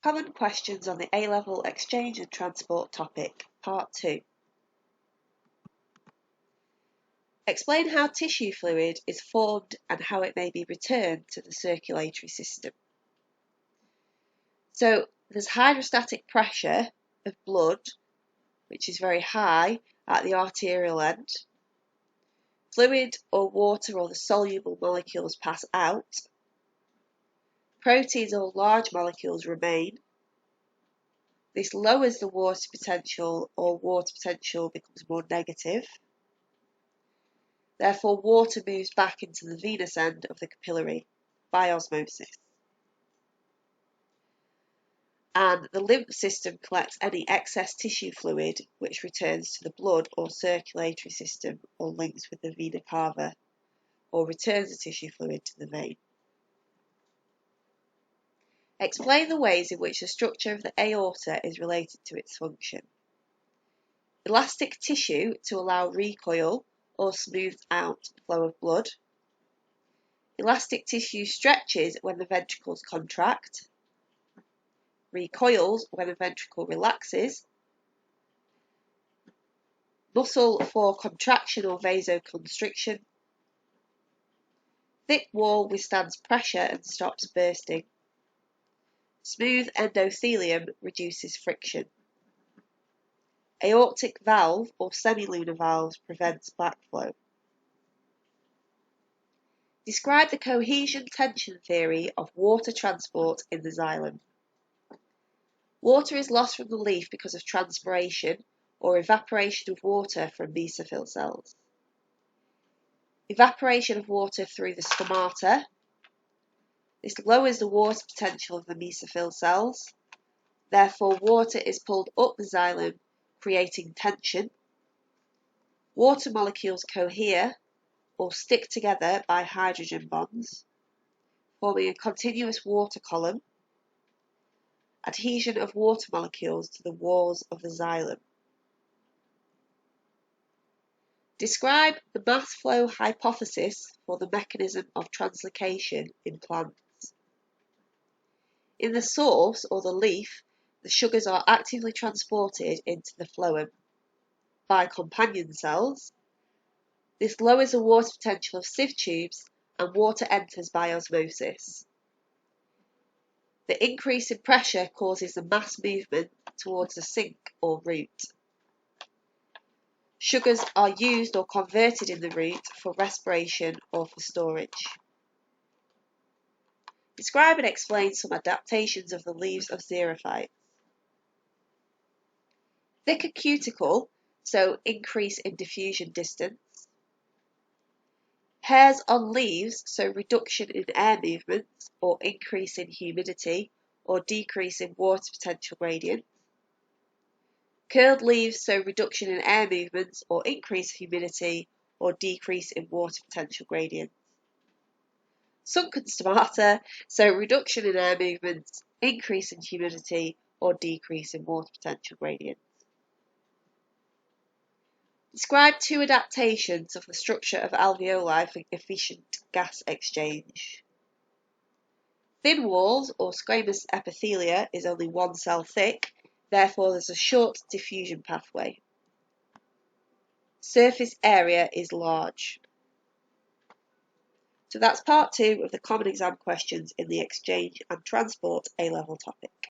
Common questions on the A-level exchange and transport topic, Part 2. Explain how tissue fluid is formed and how it may be returned to the circulatory system. So there's hydrostatic pressure of blood, which is very high at the arterial end. Fluid or water or the soluble molecules pass out. Proteins or large molecules remain. This lowers the water potential, or water potential becomes more negative. Therefore, water moves back into the venous end of the capillary by osmosis. And the lymph system collects any excess tissue fluid which returns to the blood or circulatory system or links with the vena cava, or returns the tissue fluid to the vein. Explain the ways in which the structure of the aorta is related to its function. Elastic tissue to allow recoil or smooth out flow of blood. Elastic tissue stretches when the ventricles contract. Recoils when a ventricle relaxes. Muscle for contraction or vasoconstriction. Thick wall withstands pressure and stops bursting. Smooth endothelium reduces friction. Aortic valve or semilunar valve prevents backflow. Describe the cohesion-tension theory of water transport in the xylem. Water is lost from the leaf because of transpiration or evaporation of water from mesophyll cells. Evaporation of water through the stomata. This lowers the water potential of the mesophyll cells. Therefore, water is pulled up the xylem, creating tension. Water molecules cohere or stick together by hydrogen bonds, forming a continuous water column. Adhesion of water molecules to the walls of the xylem. Describe the mass flow hypothesis for the mechanism of translocation in plants. In the source or the leaf, the sugars are actively transported into the phloem by companion cells. This lowers the water potential of sieve tubes and water enters by osmosis. The increase in pressure causes the mass movement towards the sink or root. Sugars are used or converted in the root for respiration or for storage. Describe and explain some adaptations of the leaves of Xerophytes. Thicker cuticle, so increase in diffusion distance. Hairs on leaves, so reduction in air movements or increase in humidity or decrease in water potential gradient. Curled leaves, so reduction in air movements or increase humidity or decrease in water potential gradient. Sunken stomata, so reduction in air movements, increase in humidity or decrease in water potential gradient. Describe two adaptations of the structure of alveoli for efficient gas exchange. Thin walls or squamous epithelia is only one cell thick, therefore there's a short diffusion pathway. Surface area is large. So that's part 2 of the common exam questions in the exchange and transport A-level topic.